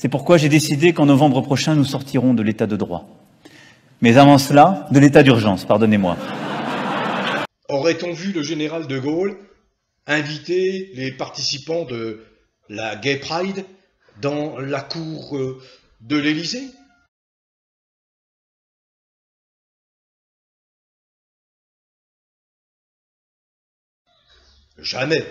C'est pourquoi j'ai décidé qu'en novembre prochain, nous sortirons de l'état de droit. Mais avant cela, de l'état d'urgence, pardonnez-moi. Aurait-on vu le général de Gaulle inviter les participants de la Gay Pride dans la cour de l'Élysée? Jamais,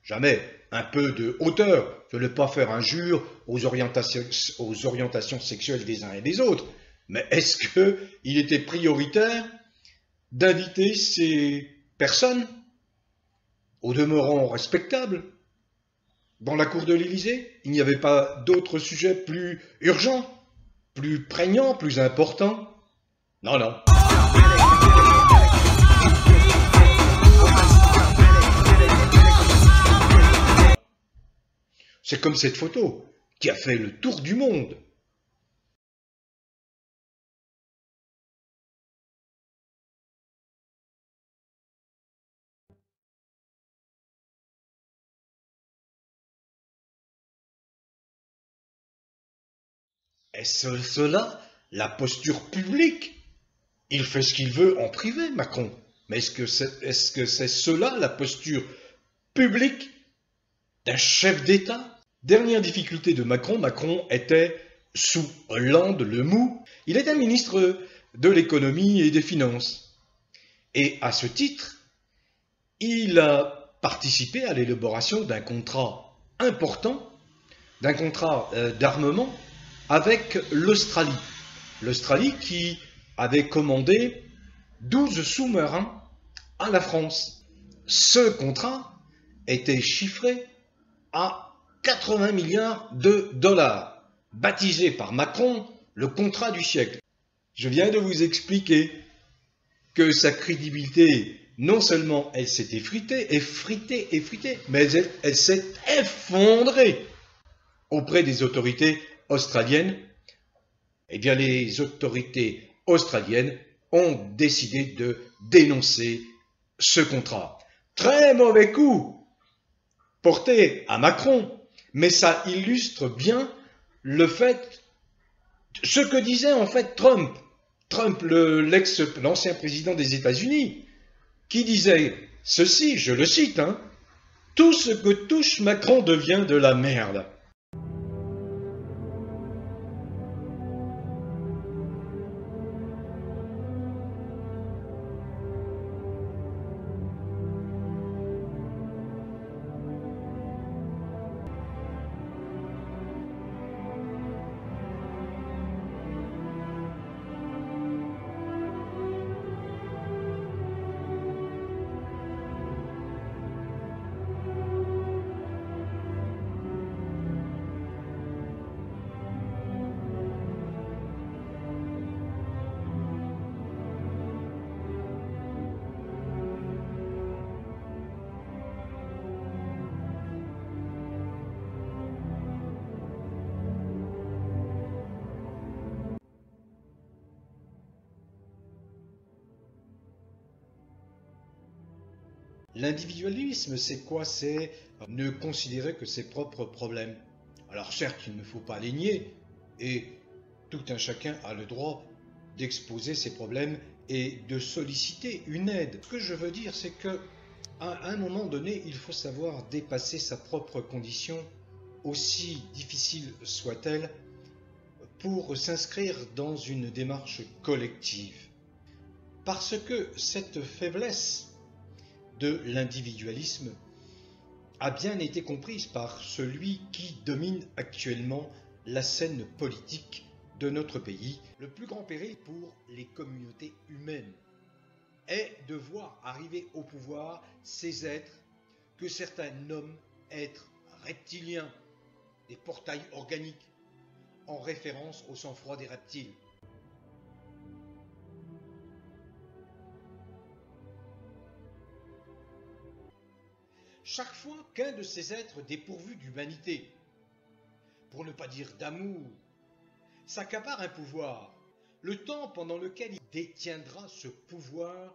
jamais. Un peu de hauteur, de ne pas faire injure aux orientations sexuelles des uns et des autres. Mais est-ce qu'il était prioritaire d'inviter ces personnes, au demeurant respectables, dans la cour de l'Élysée? Il n'y avait pas d'autres sujets plus urgents, plus prégnants, plus importants? Non, non. C'est comme cette photo qui a fait le tour du monde. Est-ce cela la posture publique? Il fait ce qu'il veut en privé, Macron. Mais est-ce que c'est cela la posture publique d'un chef d'État? Dernière difficulté de Macron, Macron était sous Hollande le mou. Il était ministre de l'économie et des finances. Et à ce titre, il a participé à l'élaboration d'un contrat important, d'un contrat d'armement avec l'Australie. L'Australie qui avait commandé 12 sous-marins à la France. Ce contrat était chiffré à 80 milliards de dollars, baptisé par Macron le contrat du siècle. Je viens de vous expliquer que sa crédibilité, non seulement elle s'est effritée, mais elle s'est effondrée auprès des autorités australiennes. Eh bien, les autorités australiennes ont décidé de dénoncer ce contrat. Très mauvais coup porté à Macron, mais ça illustre bien le fait, ce que disait en fait Trump, l'ancien président des États-Unis, qui disait ceci, je le cite, tout ce que touche Macron devient de la merde. L'individualisme, c'est quoi? C'est ne considérer que ses propres problèmes. Alors certes, il ne faut pas les nier, et tout un chacun a le droit d'exposer ses problèmes et de solliciter une aide. Ce que je veux dire, c'est que à un moment donné, il faut savoir dépasser sa propre condition, aussi difficile soit-elle, pour s'inscrire dans une démarche collective. Parce que cette faiblesse de l'individualisme a bien été comprise par celui qui domine actuellement la scène politique de notre pays. Le plus grand péril pour les communautés humaines est de voir arriver au pouvoir ces êtres que certains nomment êtres reptiliens, des portails organiques, en référence au sang-froid des reptiles. Chaque fois qu'un de ces êtres dépourvus d'humanité, pour ne pas dire d'amour, s'accapare un pouvoir, le temps pendant lequel il détiendra ce pouvoir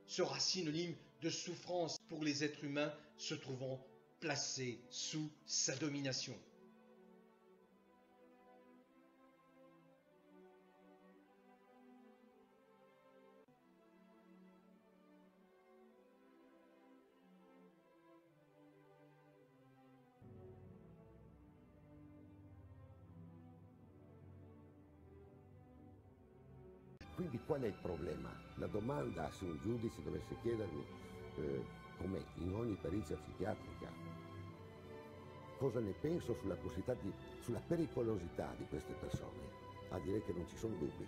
sera synonyme de souffrance pour les êtres humains se trouvant placés sous sa domination. Quindi qual è il problema? La domanda, se un giudice dovesse chiedermi, come in ogni perizia psichiatrica, cosa ne penso sulla pericolosità di queste persone, a dire che non ci sono dubbi.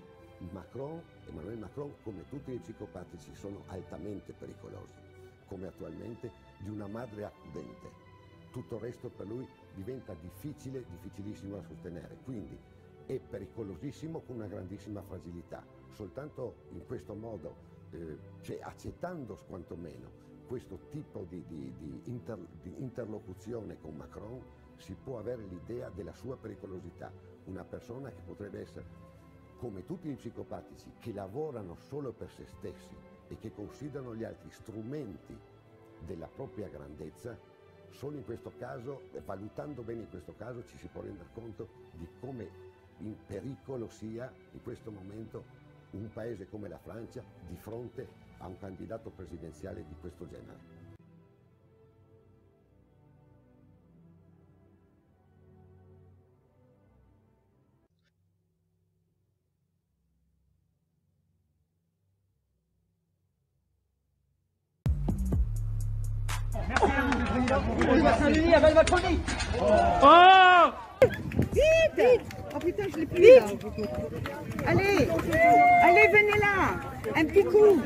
Emmanuel Macron, come tutti i psicopatici, sono altamente pericolosi, come attualmente di una madre accudente. Tutto il resto per lui diventa difficilissimo da sostenere, quindi è pericolosissimo con una grandissima fragilità. Soltanto in questo modo, cioè accettando quantomeno questo tipo di interlocuzione con Macron, si può avere l'idea della sua pericolosità. Una persona che potrebbe essere, come tutti i psicopatici, che lavorano solo per se stessi e che considerano gli altri strumenti della propria grandezza. Solo in questo caso, valutando bene in questo caso, ci si può rendere conto di come in pericolo sia in questo momento un paese come la Francia di fronte a un candidato presidenziale di questo genere. Vite! Oh putain, je l'ai plus là. Allez! Allez, venez là! Un petit coup!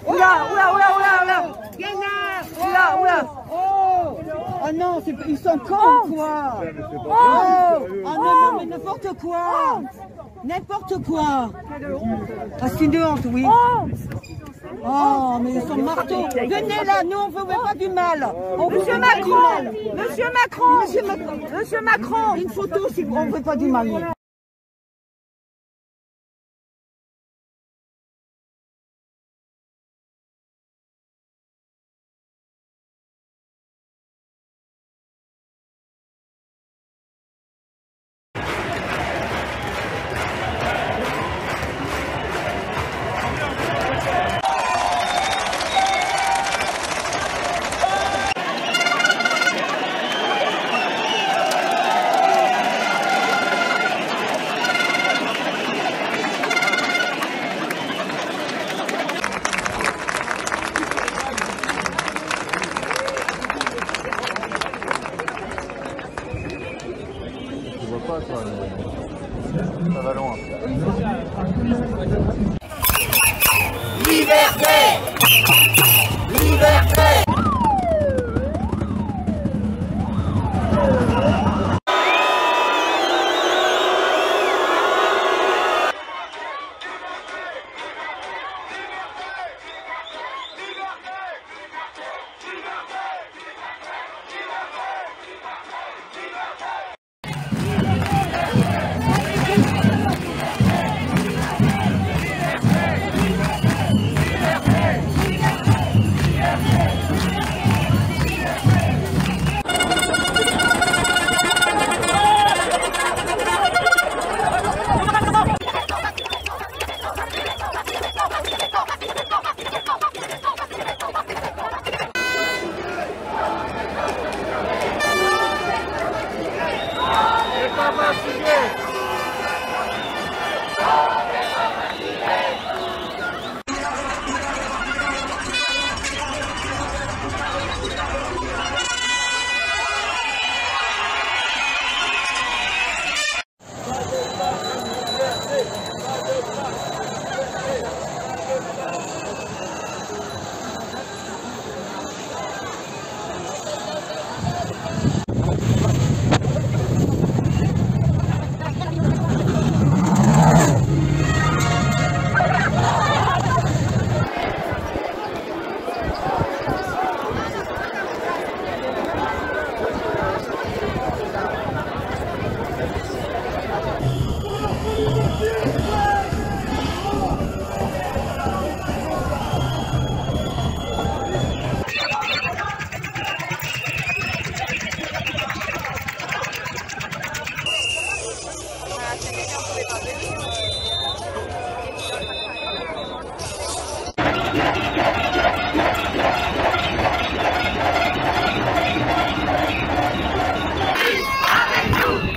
Oula! Viens là! Oula! Oh non, ils sont cons, quoi! Oh non, mais n'importe quoi! N'importe quoi! Ah, c'est une honte, oui! Oh, mais ils sont marteaux! Venez là, nous on ne veut pas du mal! Monsieur Macron! Monsieur Macron! Une photo si on ne veut pas du mal! Ça va loin. Liberté! Liberté!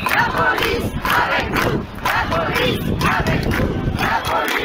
La police avec nous, la police avec nous, la police.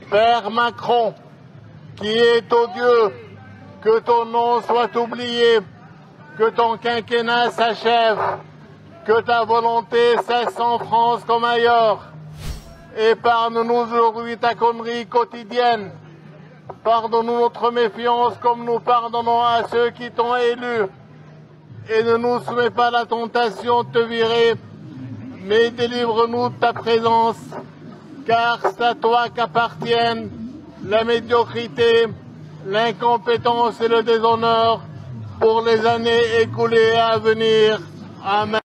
Père Macron, qui est odieux, que ton nom soit oublié, que ton quinquennat s'achève, que ta volonté cesse en France comme ailleurs. Épargne-nous aujourd'hui ta connerie quotidienne. Pardonne-nous notre méfiance comme nous pardonnons à ceux qui t'ont élu. Et ne nous soumets pas à la tentation de te virer, mais délivre-nous de ta présence, car c'est à toi qu'appartiennent la médiocrité, l'incompétence et le déshonneur pour les années écoulées à venir. Amen.